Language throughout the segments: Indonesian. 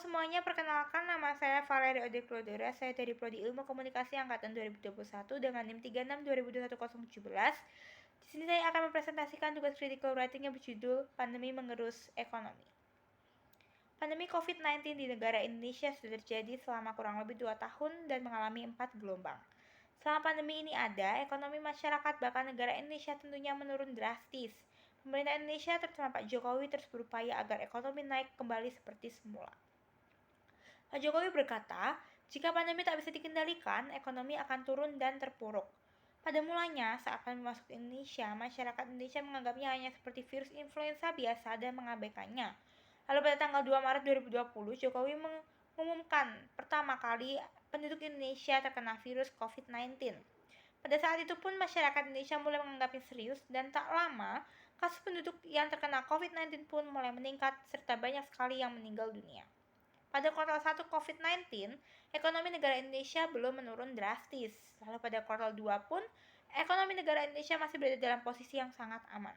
semuanya, perkenalkan nama saya Valerie Odeklodora. Saya dari Prodi Ilmu Komunikasi Angkatan 2021 dengan NIM 36202117. Di sini saya akan mempresentasikan tugas critical writing yang berjudul Pandemi Mengerus Ekonomi. Pandemi COVID-19 di negara Indonesia sudah terjadi selama kurang lebih 2 tahun dan mengalami 4 gelombang. Selama pandemi ini ada, ekonomi masyarakat bahkan negara Indonesia tentunya menurun drastis. Pemerintah Indonesia terutama Pak Jokowi terus berupaya agar ekonomi naik kembali seperti semula. Pak Jokowi berkata, jika pandemi tak bisa dikendalikan, ekonomi akan turun dan terpuruk. Pada mulanya, saat pandemi masuk ke Indonesia, masyarakat Indonesia menganggapnya hanya seperti virus influenza biasa dan mengabaikannya. Lalu pada tanggal 2 Maret 2020, Jokowi mengumumkan pertama kali penduduk Indonesia terkena virus COVID-19. Pada saat itu pun masyarakat Indonesia mulai menganggapnya serius dan tak lama, kasus penduduk yang terkena COVID-19 pun mulai meningkat serta banyak sekali yang meninggal dunia. Pada kuartal 1 COVID-19, ekonomi negara Indonesia belum menurun drastis. Lalu pada kuartal 2 pun, ekonomi negara Indonesia masih berada dalam posisi yang sangat aman.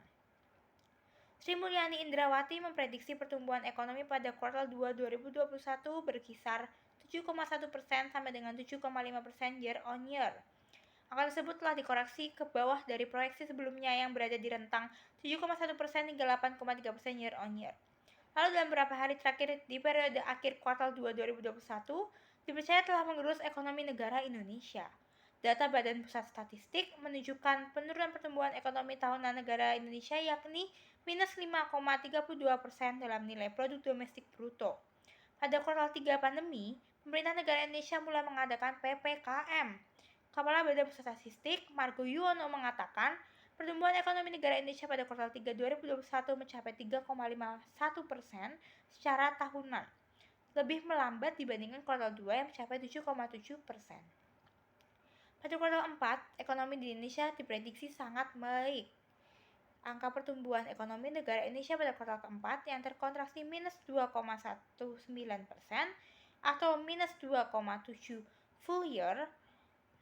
Sri Mulyani Indrawati memprediksi pertumbuhan ekonomi pada kuartal 2 2021 berkisar 7,1% sampai dengan 7,5% year on year. Angka tersebut telah dikoreksi ke bawah dari proyeksi sebelumnya yang berada di rentang 7,1% hingga 8,3% year on year. Lalu dalam beberapa hari terakhir di periode akhir kuartal 2 2021, dipercaya telah mengerus ekonomi negara Indonesia. Data Badan Pusat Statistik menunjukkan penurunan pertumbuhan ekonomi tahunan negara Indonesia yakni minus 5,32% dalam nilai produk domestik bruto. Pada kuartal 3 pandemi, pemerintah negara Indonesia mulai mengadakan PPKM. Kepala Badan Pusat Statistik, Margo Yuwono mengatakan, pertumbuhan ekonomi negara Indonesia pada kuartal 3 2021 mencapai 3,51% secara tahunan, lebih melambat dibandingkan kuartal 2 yang mencapai 7,7%. Pada kuartal 4, ekonomi di Indonesia diprediksi sangat baik. Angka pertumbuhan ekonomi negara Indonesia pada kuartal keempat yang terkontraksi minus 2,19% atau minus 2,7 full year.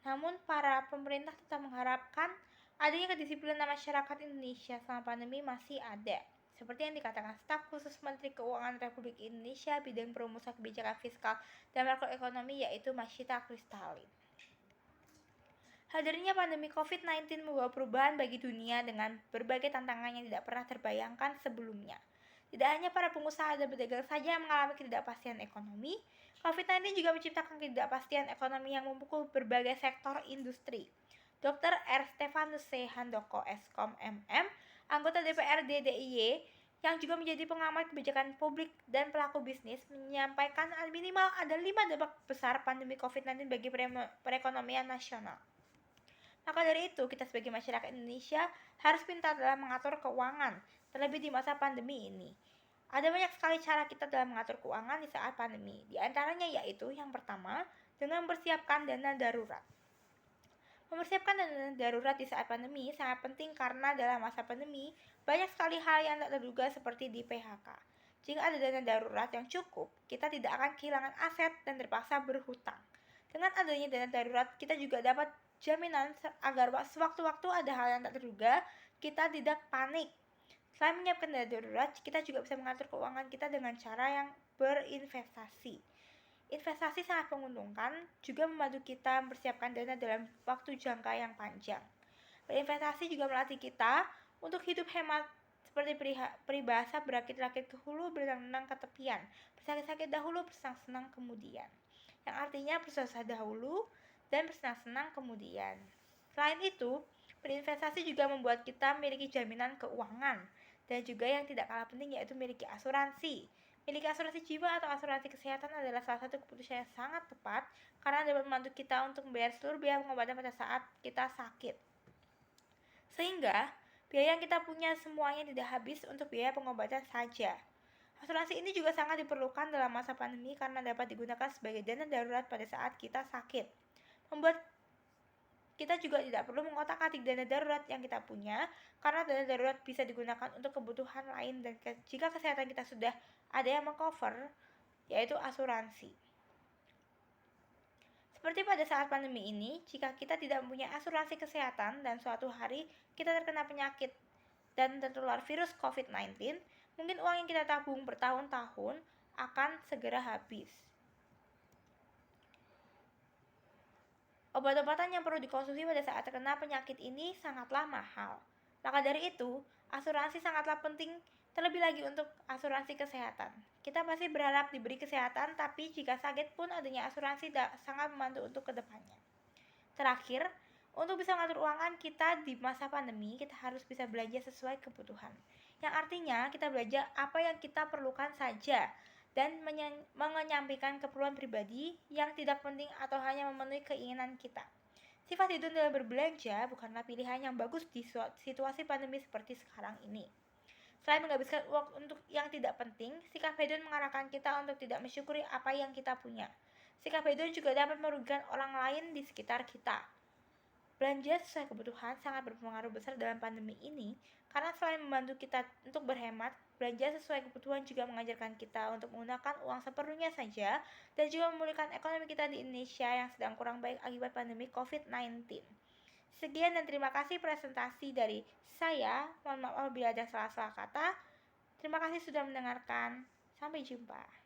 Namun, para pemerintah tetap mengharapkan adanya kedisiplinan masyarakat Indonesia selama pandemi masih ada. Seperti yang dikatakan staf khusus Menteri Keuangan Republik Indonesia bidang perumusan kebijakan fiskal dan makroekonomi yaitu Masyita Kristalin. Hadirnya pandemi COVID-19 membawa perubahan bagi dunia dengan berbagai tantangan yang tidak pernah terbayangkan sebelumnya. Tidak hanya para pengusaha dan pedagang saja yang mengalami ketidakpastian ekonomi, COVID-19 juga menciptakan ketidakpastian ekonomi yang memukul berbagai sektor industri. Dr. R. Stefanus C. Handoko, Eskom, MM, anggota DPRD DIY, yang juga menjadi pengamat kebijakan publik dan pelaku bisnis, menyampaikan minimal ada 5 dampak besar pandemi COVID-19 bagi perekonomian nasional. Maka dari itu, kita sebagai masyarakat Indonesia harus pintar dalam mengatur keuangan, terlebih di masa pandemi ini. Ada banyak sekali cara kita dalam mengatur keuangan di saat pandemi. Di antaranya yaitu yang pertama, dengan mempersiapkan dana darurat. Mempersiapkan dana darurat di saat pandemi sangat penting karena dalam masa pandemi banyak sekali hal yang tak terduga seperti di PHK. Jika ada dana darurat yang cukup, kita tidak akan kehilangan aset dan terpaksa berhutang. Dengan adanya dana darurat, kita juga dapat jaminan agar sewaktu-waktu ada hal yang tak terduga, kita tidak panik. Selain menyiapkan dana darurat, kita juga bisa mengatur keuangan kita dengan cara yang berinvestasi. Investasi sangat menguntungkan, juga membantu kita mempersiapkan dana dalam waktu jangka yang panjang. Berinvestasi juga melatih kita untuk hidup hemat, seperti peribahasa berakit-rakit ke hulu, berenang-renang ke tepian, bersakit-sakit dahulu, bersenang-senang kemudian. Yang artinya bersusah dahulu dan bersenang-senang kemudian. Selain itu, berinvestasi juga membuat kita memiliki jaminan keuangan dan juga yang tidak kalah penting yaitu memiliki asuransi. Memiliki asuransi jiwa atau asuransi kesehatan adalah salah satu keputusan yang sangat tepat karena dapat membantu kita untuk membayar seluruh biaya pengobatan pada saat kita sakit. Sehingga, biaya yang kita punya semuanya tidak habis untuk biaya pengobatan saja. Asuransi ini juga sangat diperlukan dalam masa pandemi karena dapat digunakan sebagai dana darurat pada saat kita sakit. Membuat kita juga tidak perlu mengotak-atik dana darurat yang kita punya karena dana darurat bisa digunakan untuk kebutuhan lain dan jika kesehatan kita sudah ada yang mengcover, yaitu asuransi. Seperti pada saat pandemi ini, jika kita tidak mempunyai asuransi kesehatan dan suatu hari kita terkena penyakit dan tertular virus COVID-19, mungkin uang yang kita tabung bertahun-tahun akan segera habis. Obat-obatan yang perlu dikonsumsi pada saat terkena penyakit ini sangatlah mahal. Maka dari itu, asuransi sangatlah penting, terlebih lagi untuk asuransi kesehatan. Kita pasti berharap diberi kesehatan, tapi jika sakit pun adanya asuransi sangat membantu untuk kedepannya. Terakhir, untuk bisa mengatur keuangan kita di masa pandemi, kita harus bisa belanja sesuai kebutuhan. Yang artinya kita belanja apa yang kita perlukan saja dan menyampaikan keperluan pribadi yang tidak penting atau hanya memenuhi keinginan kita. Sifat hedon dalam berbelanja bukanlah pilihan yang bagus di situasi pandemi seperti sekarang ini. Selain menghabiskan uang untuk yang tidak penting, sikap hedon mengarahkan kita untuk tidak mensyukuri apa yang kita punya. Sikap hedon juga dapat merugikan orang lain di sekitar kita. Belanja sesuai kebutuhan sangat berpengaruh besar dalam pandemi ini, karena selain membantu kita untuk berhemat, belanja sesuai kebutuhan juga mengajarkan kita untuk menggunakan uang seperlunya saja dan juga memulihkan ekonomi kita di Indonesia yang sedang kurang baik akibat pandemi COVID-19. Sekian dan terima kasih presentasi dari saya. Mohon maaf apabila ada salah-salah kata. Terima kasih sudah mendengarkan. Sampai jumpa.